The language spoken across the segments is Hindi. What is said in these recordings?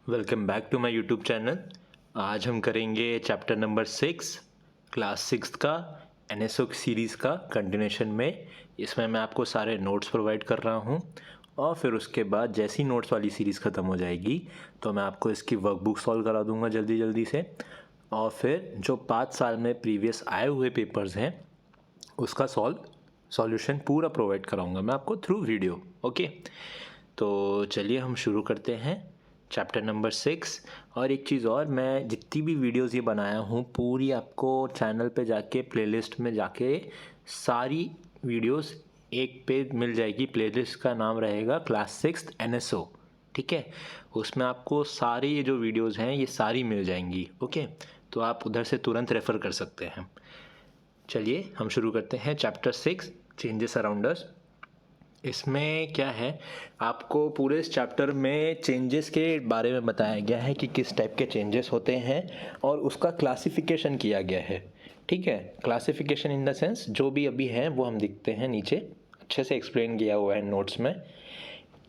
Welcome back to my YouTube channel. आज हम करेंगे चैप्टर नंबर 6 क्लास 6 का एनएसओ सीरीज़ का कंटिन्यूशन में। इसमें मैं आपको सारे नोट्स प्रोवाइड कर रहा हूँ और फिर उसके बाद जैसी नोट्स वाली सीरीज़ ख़त्म हो जाएगी तो मैं आपको इसकी वर्कबुक सॉल्व करा दूँगा जल्दी जल्दी से। और फिर जो 5 साल में प्रीवियस आए हुए पेपर्स हैं उसका सॉल्यूशन पूरा प्रोवाइड कराऊँगा मैं आपको थ्रू वीडियो। ओके, तो चलिए हम शुरू करते हैं चैप्टर नंबर 6। और एक चीज़ और, मैं जितनी भी वीडियोस ये बनाया हूँ पूरी आपको चैनल पे जाके प्लेलिस्ट में जाके सारी वीडियोस एक पे मिल जाएगी। प्लेलिस्ट का नाम रहेगा क्लास 6 एनएसओ, ठीक है। उसमें आपको सारी ये जो वीडियोस हैं ये सारी मिल जाएंगी। ओके, तो आप उधर से तुरंत रेफ़र कर सकते हैं। चलिए हम शुरू करते हैं चैप्टर 6 चेंजेस अराउंड अस। इसमें क्या है, आपको पूरे इस चैप्टर में चेंजेस के बारे में बताया गया है कि किस टाइप के चेंजेस होते हैं और उसका क्लासिफिकेशन किया गया है। ठीक है, क्लासिफिकेशन इन द सेंस जो भी अभी है वो हम दिखते हैं नीचे, अच्छे से एक्सप्लेन किया हुआ है नोट्स में।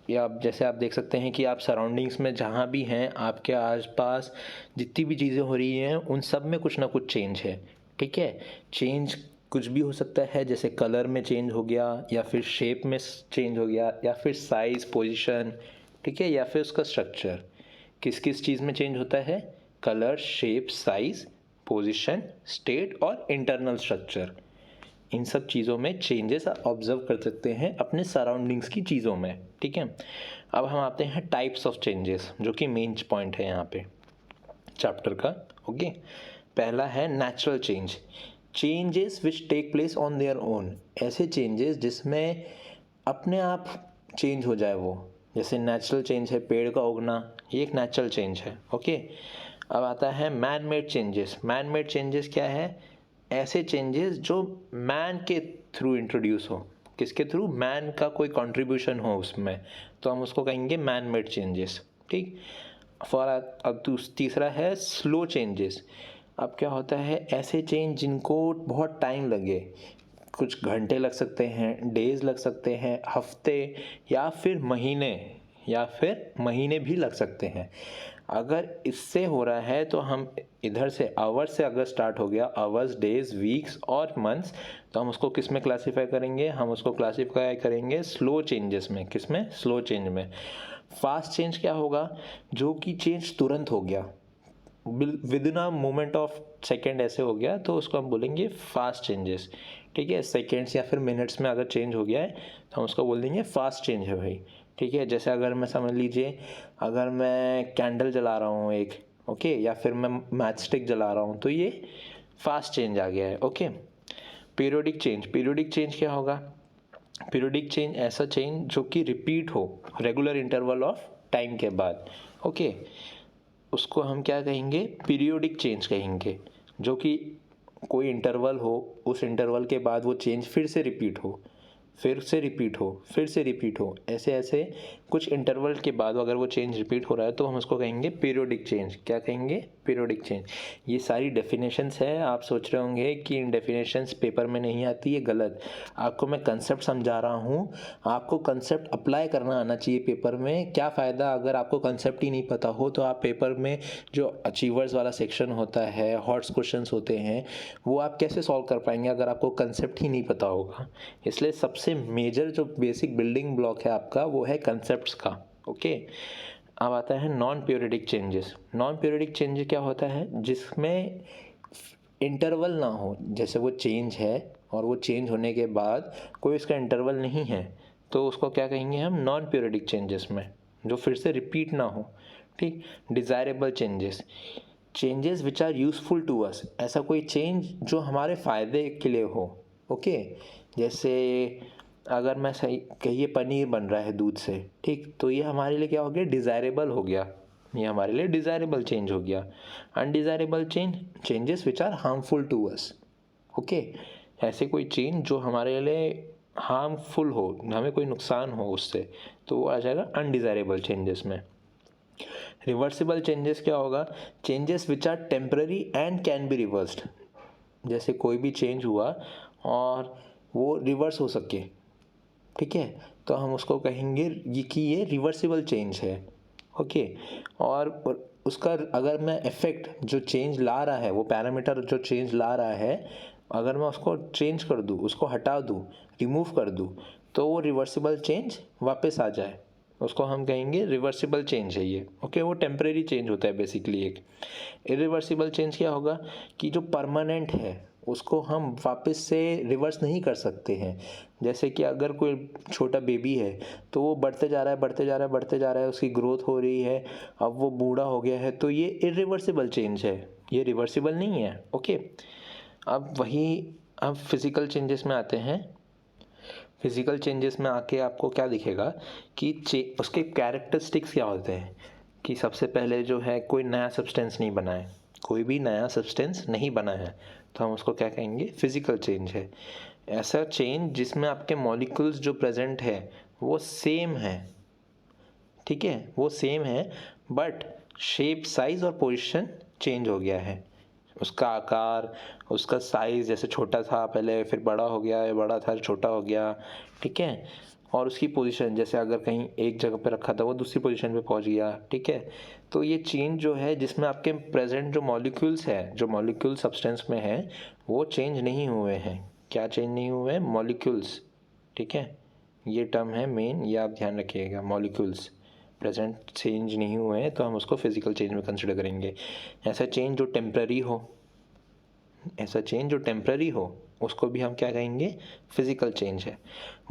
या आप जैसे आप देख सकते हैं कि आप सराउंडिंग्स में जहाँ भी हैं, आपके आसपास जितनी भी चीज़ें हो रही हैं उन सब में कुछ ना कुछ चेंज है। ठीक है, चेंज कुछ भी हो सकता है, जैसे कलर में चेंज हो गया या फिर शेप में चेंज हो गया या फिर साइज़, पोजीशन, ठीक है, या फिर उसका स्ट्रक्चर। किस किस चीज़ में चेंज होता है? Colour, shape, size, position, state और इंटरनल स्ट्रक्चर। इन सब चीज़ों में चेंजेस आप ऑब्जर्व कर सकते हैं अपने सराउंडिंग्स की चीज़ों में। ठीक है, अब हम आते हैं टाइप्स ऑफ चेंजेस, जो कि मेन पॉइंट है यहाँ पे चैप्टर का। ओके, पहला है natural change, changes which take place on their own. ऐसे चेंजेस जिसमें अपने आप चेंज हो जाए वो, जैसे नेचुरल चेंज है पेड़ का उगना, ये एक नेचुरल चेंज है। ओके, अब आता है man made changes. Man made changes क्या है? ऐसे चेंजेस जो मैन के थ्रू इंट्रोड्यूस हो। किसके थ्रू? मैन का कोई कंट्रीब्यूशन हो उसमें, तो हम उसको कहेंगे मैन मेड चेंजेस। ठीक, अब तीसरा है स्लो चेंजेस। अब क्या होता है, ऐसे चेंज जिनको बहुत टाइम लगे, कुछ घंटे लग सकते हैं, डेज लग सकते हैं, हफ्ते या फिर महीने भी लग सकते हैं। अगर इससे हो रहा है तो हम इधर से आवर्स से अगर स्टार्ट हो गया, आवर्स, डेज, वीक्स और मंथ्स, तो हम उसको किस में क्लासीफाई करेंगे? हम उसको क्लासीफाई करेंगे स्लो चेंजेस में। किस में? स्लो चेंज में। फास्ट चेंज क्या होगा? जो कि चेंज तुरंत हो गया, with in a moment of second ऐसे हो गया, तो उसको हम बोलेंगे फास्ट चेंजेस। ठीक है, सेकेंड्स या फिर मिनट्स में अगर चेंज हो गया है तो हम उसको बोल देंगे फास्ट चेंज है भाई। ठीक है, जैसे अगर मैं समझ लीजिए, अगर मैं कैंडल जला रहा हूँ एक, ओके, या फिर मैं मैच स्टिक जला रहा हूँ, तो ये फास्ट चेंज आ गया है। Okay, periodic change. Periodic change क्या होगा? पीरियोडिक चेंज ऐसा चेंज जो कि रिपीट हो रेगुलर इंटरवल ऑफ टाइम के बाद। ओके, उसको हम क्या कहेंगे? पीरियोडिक चेंज कहेंगे। जो कि कोई इंटरवल हो, उस इंटरवल के बाद वो चेंज फिर से रिपीट हो, फिर से रिपीट हो, फिर से रिपीट हो, ऐसे ऐसे कुछ इंटरवल के बाद अगर वो चेंज रिपीट हो रहा है तो हम उसको कहेंगे पीरियोडिक चेंज। क्या कहेंगे? Periodic change. ये सारी डेफिनेशंस है। आप सोच रहे होंगे कि इन डेफिनेशंस पेपर में नहीं आती, है गलत। आपको मैं कंसेप्ट समझा रहा हूँ, आपको कंसेप्ट अप्लाई करना आना चाहिए पेपर में। क्या फ़ायदा अगर आपको कंसेप्ट ही नहीं पता हो, तो आप पेपर में जो अचीवर्स वाला सेक्शन होता है, हॉट्स क्वेश्चंस होते हैं, वो आप कैसे सॉल्व कर पाएंगे अगर आपको कंसेप्ट ही नहीं पता होगा। इसलिए सबसे मेजर जो बेसिक बिल्डिंग ब्लॉक है आपका वो है कंसेप्ट्स का। ओके, अब आता है non periodic changes. Non periodic change क्या होता है? जिसमें इंटरवल ना हो, जैसे वो चेंज है और वो चेंज होने के बाद कोई उसका इंटरवल नहीं है, तो उसको क्या कहेंगे हम? नॉन पीरियोडिक चेंजेस में, जो फिर से रिपीट ना हो। ठीक, desirable changes, changes which are useful to us. ऐसा कोई चेंज जो हमारे फ़ायदे के लिए हो। ओके, जैसे अगर मैं सही कहिए पनीर बन रहा है दूध से, ठीक, तो ये हमारे लिए क्या हो गया? डिज़ायरेबल हो गया। ये हमारे लिए डिज़ायरेबल चेंज हो गया। Undesirable change, changes which are harmful to us. Okay, ऐसे कोई चेंज जो हमारे लिए हार्मफुल हो, हमें कोई नुकसान हो उससे, तो वो आ जाएगा अनडिज़ायरेबल चेंजेस में। रिवर्सिबल चेंजेस क्या होगा? Changes which are temporary and can be reversed. जैसे कोई भी चेंज हुआ और वो रिवर्स हो सके, ठीक है, तो हम उसको कहेंगे कि ये रिवर्सिबल चेंज है। ओके। और उसका अगर मैं इफ़ेक्ट जो चेंज ला रहा है, वो पैरामीटर जो चेंज ला रहा है, अगर मैं उसको चेंज कर दूँ, उसको हटा दूँ, रिमूव कर दूँ, तो वो रिवर्सिबल चेंज वापस आ जाए, उसको हम कहेंगे रिवर्सिबल चेंज है ये। ओके, वो टेम्परेरी चेंज होता है बेसिकली। एक इरिवर्सिबल चेंज क्या होगा कि जो परमानेंट है उसको हम वापस से रिवर्स नहीं कर सकते हैं। जैसे कि अगर कोई छोटा बेबी है तो वो बढ़ते जा रहा है, बढ़ते जा रहा है, बढ़ते जा रहा है, उसकी ग्रोथ हो रही है, अब वो बूढ़ा हो गया है, तो ये इरिवर्सिबल चेंज है, ये रिवर्सिबल नहीं है। ओके, अब फिज़िकल चेंजेस में आते हैं। फिज़िकल चेंजेस में आके आपको क्या दिखेगा कि उसके कैरेक्टरिस्टिक्स क्या होते हैं कि सबसे पहले जो है कोई नया सब्सटेंस नहीं बना है, कोई भी नया सब्सटेंस नहीं बना है, तो हम उसको क्या कहेंगे, फिज़िकल चेंज है। ऐसा चेंज जिसमें आपके मॉलिक्यूल्स जो प्रेजेंट है वो सेम है, ठीक है, वो सेम है, बट शेप, साइज़ और पोजीशन चेंज हो गया है। उसका आकार, उसका साइज़, जैसे छोटा था पहले, फिर बड़ा हो गया, या बड़ा था छोटा हो गया, ठीक है। और उसकी पोजीशन, जैसे अगर कहीं एक जगह पे रखा था वो दूसरी पोजीशन पे पहुंच गया, ठीक है। तो ये चेंज जो है जिसमें आपके प्रेजेंट जो मॉलिक्यूल्स है, जो मॉलिक्यूल सब्सटेंस में है, वो चेंज नहीं हुए हैं। क्या चेंज नहीं हुए हैं? मॉलिक्यूल्स, ठीक है, ये टर्म है मेन, ये आप ध्यान रखिएगा। मॉलिक्यूल्स प्रेजेंट चेंज नहीं हुए हैं तो हम उसको फिज़िकल चेंज में कंसिडर करेंगे। ऐसा चेंज जो टेम्प्ररी हो, ऐसा चेंज जो टेम्प्ररी हो, उसको भी हम क्या कहेंगे, फिज़िकल चेंज है।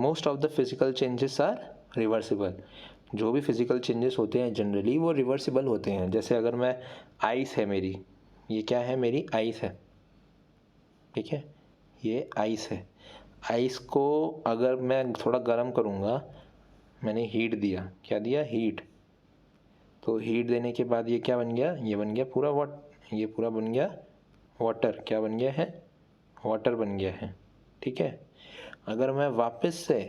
Most of the physical changes are reversible. जो भी फिज़िकल चेंजेस होते हैं जनरली वो रिवर्सिबल होते हैं। जैसे अगर मैं, आइस है मेरी, ये क्या है, मेरी आइस है, ठीक है, ये आइस है। आइस को अगर मैं थोड़ा गर्म करूँगा, मैंने हीट दिया, क्या दिया, हीट, तो हीट देने के बाद ये क्या बन गया, ये बन गया पूरा ये पूरा बन गया वाटर। क्या बन गया है, वाटर बन गया है, ठीक है। अगर मैं वापस से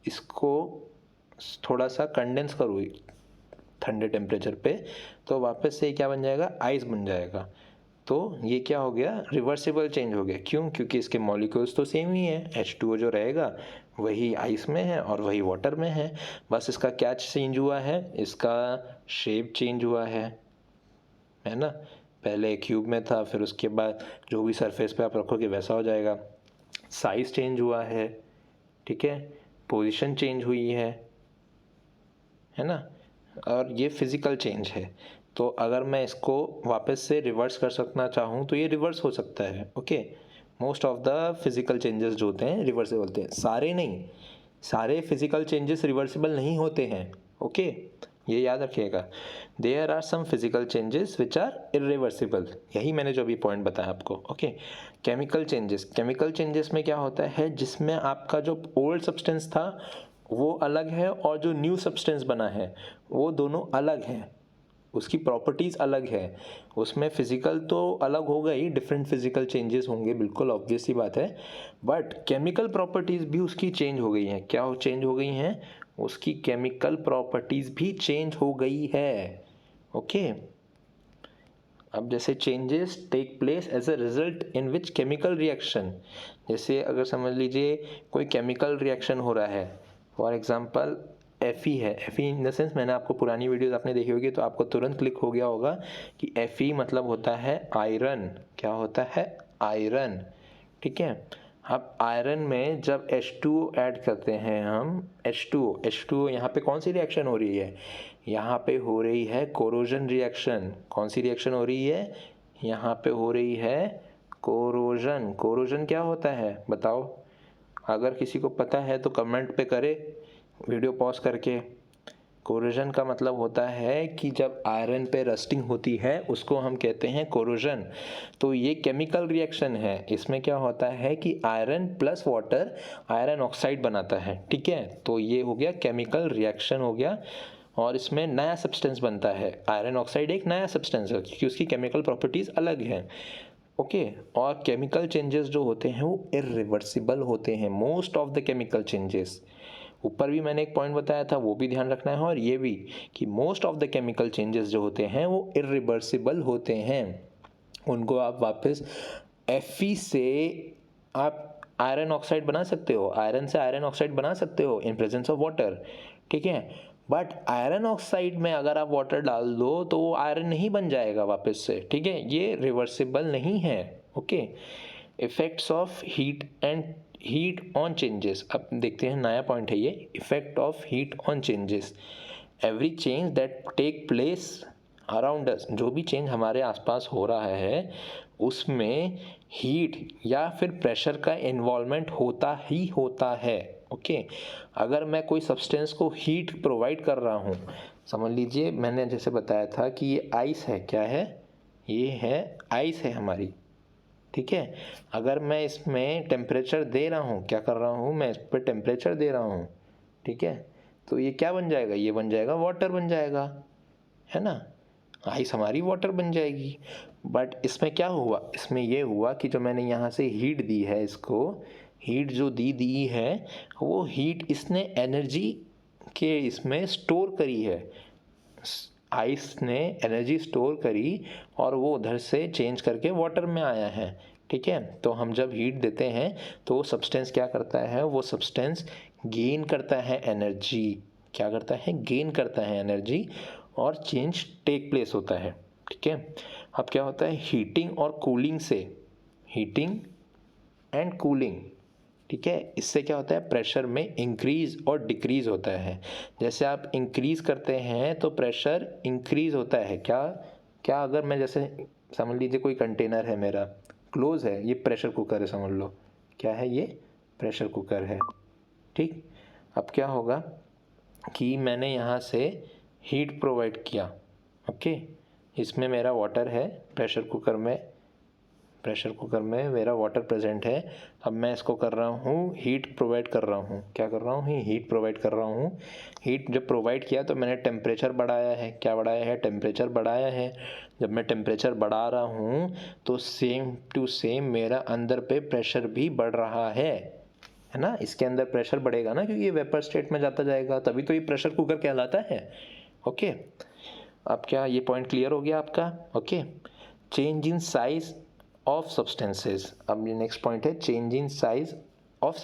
इसको थोड़ा सा कंडेंस करूँ ठंडे टेम्परेचर पे, तो वापस से क्या बन जाएगा, आइस बन जाएगा। तो ये क्या हो गया, रिवर्सिबल चेंज हो गया। क्यों? क्योंकि इसके मॉलिक्यूल्स तो सेम ही है, H2O जो रहेगा वही आइस में है और वही वाटर में है, बस इसका क्या चेंज हुआ है, इसका शेप चेंज हुआ है ना। पहले क्यूब में था, फिर उसके बाद जो भी सरफेस पे आप रखोगे वैसा हो जाएगा। साइज़ चेंज हुआ है, ठीक है, पोजीशन चेंज हुई है ना, और ये फिज़िकल चेंज है। तो अगर मैं इसको वापस से रिवर्स कर सकना चाहूँ तो ये रिवर्स हो सकता है। Okay, most of the physical changes जो होते हैं रिवर्सिबल होते हैं, सारे नहीं, सारे फिज़िकल चेंजेस रिवर्सिबल नहीं होते हैं। ओके, ये याद रखिएगा। There are some physical changes which are irreversible, यही मैंने जो अभी पॉइंट बताया आपको। ओके, केमिकल चेंजेस में क्या होता है, जिसमें आपका जो ओल्ड सब्सटेंस था वो अलग है और जो न्यू सब्सटेंस बना है वो दोनों अलग हैं, उसकी प्रॉपर्टीज़ अलग है। उसमें फिज़िकल तो अलग होगा ही, डिफरेंट फिज़िकल चेंजेस होंगे, बिल्कुल ऑब्वियस सी बात है, बट केमिकल प्रॉपर्टीज़ भी उसकी चेंज हो गई हैं। क्या चेंज हो गई हैं? उसकी केमिकल प्रॉपर्टीज़ भी चेंज हो गई है। ओके, अब जैसे changes take place as a result in which chemical reaction, जैसे अगर समझ लीजिए कोई केमिकल रिएक्शन हो रहा है, फॉर एग्जांपल Fe है, Fe इन द सेंस, मैंने आपको पुरानी वीडियोस आपने देखी होगी तो आपको तुरंत क्लिक हो गया होगा कि Fe मतलब होता है आयरन। क्या होता है? आयरन, ठीक है। अब आयरन में जब H2O ऐड करते हैं हम, H2O यहाँ पे कौन सी रिएक्शन हो रही है? यहाँ पे हो रही है कोरोजन रिएक्शन। कौन सी रिएक्शन हो रही है? यहाँ पे हो रही है कोरोजन। कोरोजन क्या होता है बताओ? अगर किसी को पता है तो कमेंट पे करे, वीडियो पॉज करके। कोरोजन का मतलब होता है कि जब आयरन पे रस्टिंग होती है उसको हम कहते हैं कोरोजन। तो ये केमिकल रिएक्शन है, इसमें क्या होता है कि iron plus water iron oxide बनाता है, ठीक है। तो ये हो गया केमिकल रिएक्शन हो गया, और इसमें नया सब्सटेंस बनता है। आयरन ऑक्साइड एक नया सब्सटेंस है क्योंकि उसकी केमिकल प्रॉपर्टीज़ अलग हैं। ओके, और केमिकल चेंजेस जो होते हैं वो इरिवर्सिबल होते हैं, most of the chemical changes. ऊपर भी मैंने एक पॉइंट बताया था, वो भी ध्यान रखना है, और ये भी कि most of the chemical changes जो होते हैं वो इरिवर्सिबल होते हैं। उनको आप वापस Fe से आप आयरन ऑक्साइड बना सकते हो, आयरन से आयरन ऑक्साइड बना सकते हो इन प्रेजेंस ऑफ वाटर, ठीक है। बट आयरन ऑक्साइड में अगर आप वाटर डाल दो तो वो आयरन नहीं बन जाएगा वापस से, ठीक है, ये रिवर्सिबल नहीं है। Okay, effects of heat and heat on changes, अब देखते हैं नया पॉइंट है ये, effect of heat on changes. Every change that take place around us, जो भी चेंज हमारे आसपास हो रहा है उसमें हीट या फिर प्रेशर का इन्वॉल्वमेंट होता ही होता है। ओके, अगर मैं कोई सब्सटेंस को हीट प्रोवाइड कर रहा हूँ, समझ लीजिए मैंने जैसे बताया था कि ये आइस है, क्या है, ये है आइस है हमारी, ठीक है। अगर मैं इसमें टेम्परेचर दे रहा हूँ, क्या कर रहा हूँ मैं, इस पर टेम्परेचर दे रहा हूँ, ठीक है, तो ये क्या बन जाएगा, ये बन जाएगा वाटर बन जाएगा, है ना, आइस हमारी वाटर बन जाएगी। बट इसमें क्या हुआ, इसमें ये हुआ कि जो मैंने यहाँ से हीट दी है, इसको हीट जो दी है वो हीट इसने एनर्जी के इसमें स्टोर करी है, आइस ने एनर्जी स्टोर करी और वो उधर से चेंज करके वाटर में आया है, ठीक है। तो हम जब हीट देते हैं तो वो सब्सटेंस क्या करता है, वो सब्सटेंस गेन करता है एनर्जी, क्या करता है, गेन करता है एनर्जी और चेंज टेक प्लेस होता है, ठीक है। अब क्या होता है, हीटिंग और कूलिंग से, हीटिंग एंड कूलिंग, ठीक है, इससे क्या होता है, प्रेशर में इंक्रीज़ और डिक्रीज़ होता है। जैसे आप इंक्रीज़ करते हैं तो प्रेशर इंक्रीज़ होता है, क्या क्या, अगर मैं जैसे समझ लीजिए कोई कंटेनर है मेरा क्लोज है, ये प्रेशर कुकर है, समझ लो क्या है, ये प्रेशर कुकर है, ठीक। अब क्या होगा कि मैंने यहाँ से हीट प्रोवाइड किया, ओके, इसमें मेरा वाटर है, प्रेशर कुकर में मेरा वाटर प्रेजेंट है। अब मैं इसको कर रहा हूँ, हीट प्रोवाइड कर रहा हूँ, क्या कर रहा हूँ, हीट प्रोवाइड कर रहा हूँ। हीट जब प्रोवाइड किया तो मैंने टेम्परेचर बढ़ाया है, क्या बढ़ाया है, टेम्परेचर बढ़ाया है। जब मैं टेम्परेचर बढ़ा रहा हूँ तो सेम टू सेम मेरा अंदर पे प्रेशर भी बढ़ रहा है ना, इसके अंदर प्रेशर बढ़ेगा ना, क्योंकि ये वेपर स्टेट में जाता जाएगा, तभी तो ये प्रेशर कुकर कहलाता है। ओके, अब क्या ये पॉइंट क्लियर हो गया आपका। Okay, change in size of substances, अब ये नेक्स्ट पॉइंट है, change in size of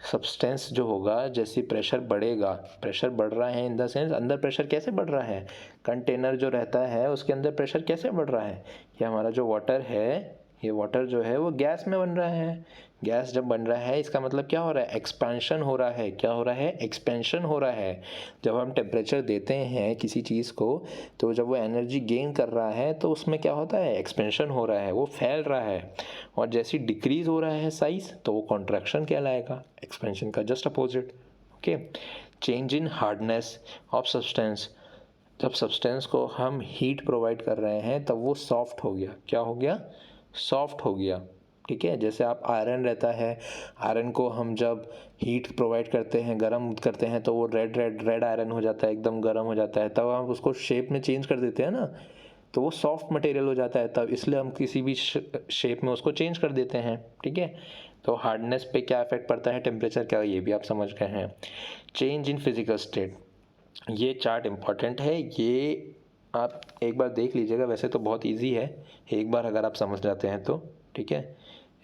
substance जो होगा, जैसे प्रेशर बढ़ेगा, प्रेशर बढ़ रहा है इन द सेंस, अंदर प्रेशर कैसे बढ़ रहा है, कंटेनर जो रहता है उसके अंदर प्रेशर कैसे बढ़ रहा है, ये हमारा जो वाटर है, ये वाटर जो है वो गैस में बन रहा है। गैस जब बन रहा है इसका मतलब क्या हो रहा है, एक्सपेंशन हो रहा है, क्या हो रहा है, एक्सपेंशन हो रहा है। जब हम टेम्परेचर देते हैं किसी चीज़ को तो जब वो एनर्जी गेन कर रहा है तो उसमें क्या होता है, एक्सपेंशन हो रहा है, वो फैल रहा है। और जैसे डिक्रीज़ हो रहा है साइज़ तो वो कॉन्ट्रैक्शन कहलाएगा, एक्सपेंशन का just opposite. Okay, change in hardness of substance, जब सब्सटेंस को हम हीट प्रोवाइड कर रहे हैं तब वो सॉफ्ट हो गया, क्या हो गया, सॉफ्ट हो गया, ठीक है। जैसे आप आयरन रहता है, आयरन को हम जब हीट प्रोवाइड करते हैं, गर्म करते हैं तो वो रेड आयरन हो जाता है, एकदम गर्म हो जाता है, तब हम उसको शेप में चेंज कर देते हैं ना, तो वो सॉफ्ट मटेरियल हो जाता है तब, इसलिए हम किसी भी शेप में उसको चेंज कर देते हैं, ठीक है। तो हार्डनेस पे क्या इफेक्ट पड़ता है, टेम्परेचर क्या, ये भी आप समझ गए हैं। चेंज इन फिजिकल स्टेट, ये चार्ट इम्पॉर्टेंट है, ये आप एक बार देख लीजिएगा, वैसे तो बहुत इजी है, एक बार अगर आप समझ जाते हैं तो, ठीक है।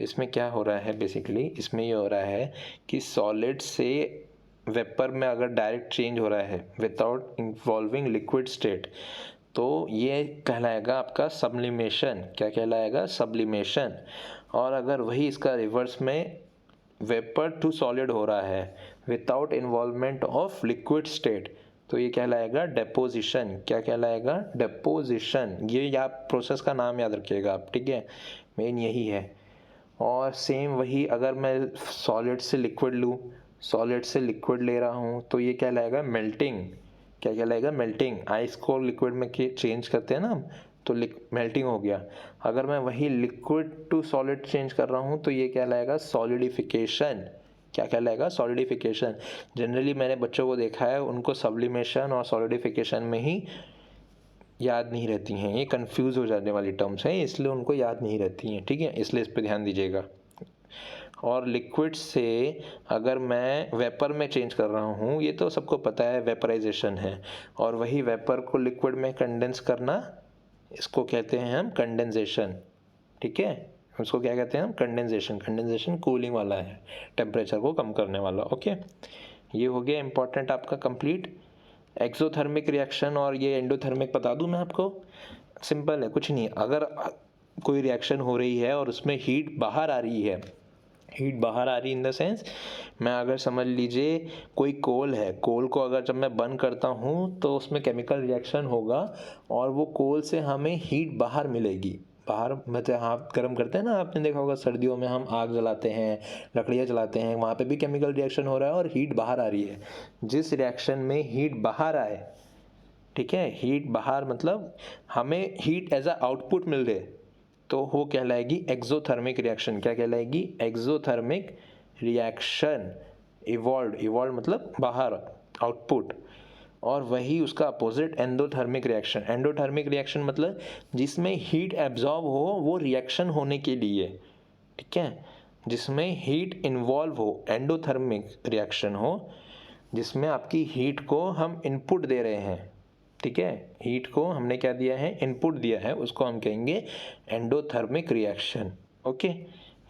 इसमें क्या हो रहा है बेसिकली, इसमें ये हो रहा है कि सॉलिड से वेपर में अगर डायरेक्ट चेंज हो रहा है विदाउट इन्वॉल्विंग लिक्विड स्टेट तो ये कहलाएगा आपका सब्लिमेशन, क्या कहलाएगा, सब्लिमेशन। और अगर वही इसका रिवर्स में वेपर टू सॉलिड हो रहा है without involvement of liquid state तो ये कहलाएगा डेपोजिशन, क्या कहलाएगा, डेपोजिशन। ये आप प्रोसेस का नाम याद रखिएगा आप, ठीक है, मेन यही है। और सेम वही अगर मैं सॉलिड से लिक्विड लूँ, सॉलिड से लिक्विड ले रहा हूँ तो ये कहलाएगा मेल्टिंग, क्या कहलाएगा, मेल्टिंग। आइस को लिक्विड में चेंज करते हैं ना हम, तो मेल्टिंग हो गया। अगर मैं वही लिक्विड टू सॉलिड चेंज कर रहा हूँ तो ये कहलाएगा सॉलिडिफिकेशन, क्या कहलाएगा, सॉलिडिफिकेशन। जनरली मैंने बच्चों को देखा है उनको सब्लिमेशन और सॉलिडिफिकेशन में ही याद नहीं रहती हैं, ये कंफ्यूज हो जाने वाली टर्म्स हैं, इसलिए उनको याद नहीं रहती हैं, ठीक है, इसलिए इस पर ध्यान दीजिएगा। और लिक्विड से अगर मैं वेपर में चेंज कर रहा हूँ, ये तो सबको पता है वेपराइजेशन है, और वही वेपर को लिक्विड में कंडेंस करना, इसको कहते हैं हम कंडेंसेशन, ठीक है, उसको क्या कहते हैं हम, कंडेंसेशन। कंडेंसेशन कूलिंग वाला है, टेम्परेचर को कम करने वाला। ओके, ये हो गया इम्पोर्टेंट आपका कंप्लीट। एक्सोथर्मिक रिएक्शन और ये एंडोथर्मिक बता दूं मैं आपको? सिंपल है, कुछ नहीं। अगर कोई रिएक्शन हो रही है और उसमें हीट बाहर आ रही है, हीट बाहर आ रही इन द सेंस, मैं अगर समझ लीजिए कोई कोल है, कोल को अगर जब मैं बर्न करता हूँ तो उसमें केमिकल रिएक्शन होगा और वो कोल से हमें हीट बाहर मिलेगी। बाहर मतलब हाथ गर्म करते हैं ना, आपने देखा होगा सर्दियों में हम आग जलाते हैं, लकड़ियाँ जलाते हैं, वहाँ पे भी केमिकल रिएक्शन हो रहा है और हीट बाहर आ रही है। जिस रिएक्शन में हीट बाहर आए, ठीक है, हीट बाहर मतलब हमें हीट एज अ आउटपुट मिल रहे, तो वो कहलाएगी एक्सोथर्मिक रिएक्शन। क्या कहलाएगी? Exothermic reaction. इवॉल्व मतलब बाहर, आउटपुट। और वही उसका opposite endothermic reaction. Endothermic reaction मतलब जिसमें हीट एब्जॉर्ब हो वो रिएक्शन होने के लिए, ठीक है, जिसमें हीट इन्वॉल्व हो, एंडोथर्मिक रिएक्शन हो, जिसमें आपकी हीट को हम इनपुट दे रहे हैं, ठीक है, हीट को हमने क्या दिया है? इनपुट दिया है, उसको हम कहेंगे एंडोथर्मिक रिएक्शन। ओके,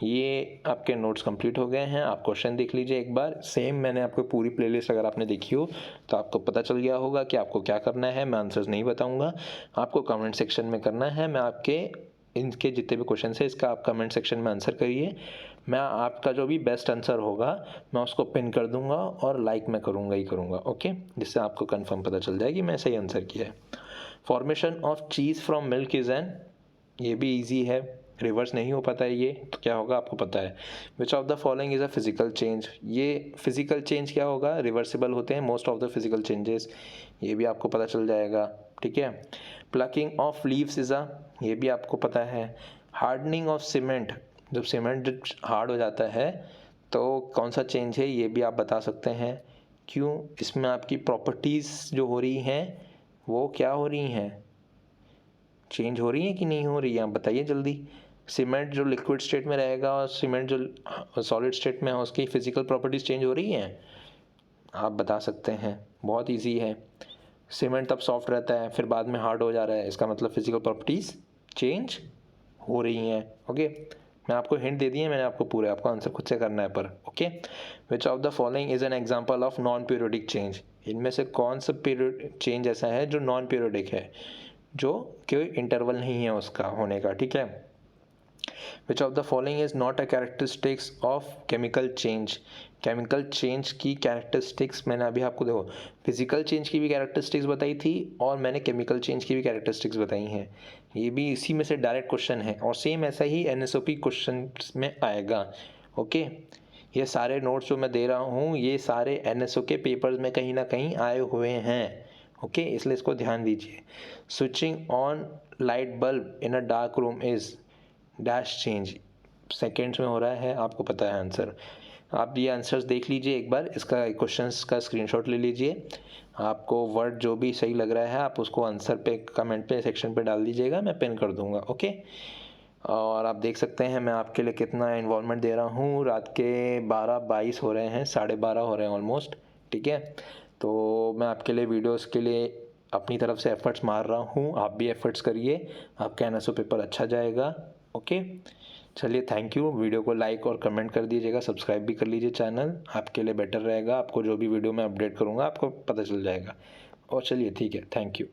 ये आपके नोट्स कंप्लीट हो गए हैं। आप क्वेश्चन देख लीजिए एक बार। सेम मैंने आपको पूरी प्लेलिस्ट अगर आपने देखी हो तो आपको पता चल गया होगा कि आपको क्या करना है। मैं आंसर्स नहीं बताऊंगा, आपको कमेंट सेक्शन में करना है। मैं आपके इनके जितने भी क्वेश्चन है इसका आप कमेंट सेक्शन में आंसर करिए। मैं आपका जो भी बेस्ट आंसर होगा मैं उसको पिन कर दूंगा और लाइक मैं करूंगा ही करूंगा, ओके, जिससे आपको कंफर्म पता चल जाए कि मैं सही आंसर किया है। Formation of cheese from milk is an, ये भी इजी है, रिवर्स नहीं हो पाता है ये, तो क्या होगा आपको पता है। Which of the following is a physical change, ये फिजिकल चेंज क्या होगा? रिवर्सिबल होते हैं most of the physical changes, ये भी आपको पता चल जाएगा, ठीक है। Plucking of leaves is a, ये भी आपको पता है। हार्डनिंग ऑफ सीमेंट, जब सीमेंट हार्ड हो जाता है तो कौन सा चेंज है, ये भी आप बता सकते हैं। क्यों? इसमें आपकी प्रॉपर्टीज़ जो हो रही हैं वो क्या हो रही हैं? चेंज हो रही है कि नहीं हो रही है? आप बताइए जल्दी। सीमेंट जो लिक्विड स्टेट में रहेगा और सीमेंट जो सॉलिड स्टेट में है उसकी फिजिकल प्रॉपर्टीज़ चेंज हो रही हैं? आप बता सकते हैं, बहुत इजी है। सीमेंट तब सॉफ्ट रहता है फिर बाद में हार्ड हो जा रहा है, इसका मतलब फिजिकल प्रॉपर्टीज़ चेंज हो रही हैं, ओके। मैं आपको हिंट दे दिए मैंने, आपको पूरे आपको आंसर खुद से करना है पर, okay. Which of the following is an example of non periodic change, इनमें से कौन सा पीरियड चेंज ऐसा है जो नॉन पीरियोडिक है, जो कोई इंटरवल नहीं है उसका होने का, ठीक है। Which of the following is not a characteristics of chemical change, chemical change की कैरेक्टरिस्टिक्स मैंने अभी आपको देखो फिजिकल चेंज की भी कैरेक्टरिस्टिक्स बताई थी और मैंने केमिकल चेंज की भी कैरेक्टरिस्टिक्स बताई हैं, ये भी इसी में से डायरेक्ट क्वेश्चन है और सेम ऐसा ही NSOP क्वेश्चन में आएगा, ओके। ये सारे नोट्स जो मैं दे रहा हूँ ये सारे NSO के पेपर्स में कहीं ना कहीं आए हुए हैं, ओके, इसलिए इसको ध्यान दीजिए। Switching on light bulb in a dark room is dash change, seconds में हो रहा है, आपको पता है आंसर। आप ये आंसर्स देख लीजिए एक बार, इसका क्वेश्चंस का स्क्रीनशॉट ले लीजिए, आपको वर्ड जो भी सही लग रहा है आप उसको आंसर पे कमेंट पे सेक्शन पे डाल दीजिएगा, मैं पिन कर दूंगा, ओके। और आप देख सकते हैं मैं आपके लिए कितना इन्वॉल्वमेंट दे रहा हूँ। रात के 12:22 हो रहे हैं, 12:30 हो रहे हैं ऑलमोस्ट, ठीक है। तो मैं आपके लिए वीडियोस के लिए अपनी तरफ से एफर्ट्स मार रहा हूँ, आप भी एफर्ट्स करिए, आपका NSO पेपर अच्छा जाएगा, ओके। चलिए थैंक यू। वीडियो को लाइक और कमेंट कर दीजिएगा, सब्सक्राइब भी कर लीजिए चैनल, आपके लिए बेटर रहेगा, आपको जो भी वीडियो मैं अपडेट करूँगा आपको पता चल जाएगा। और चलिए ठीक है, थैंक यू।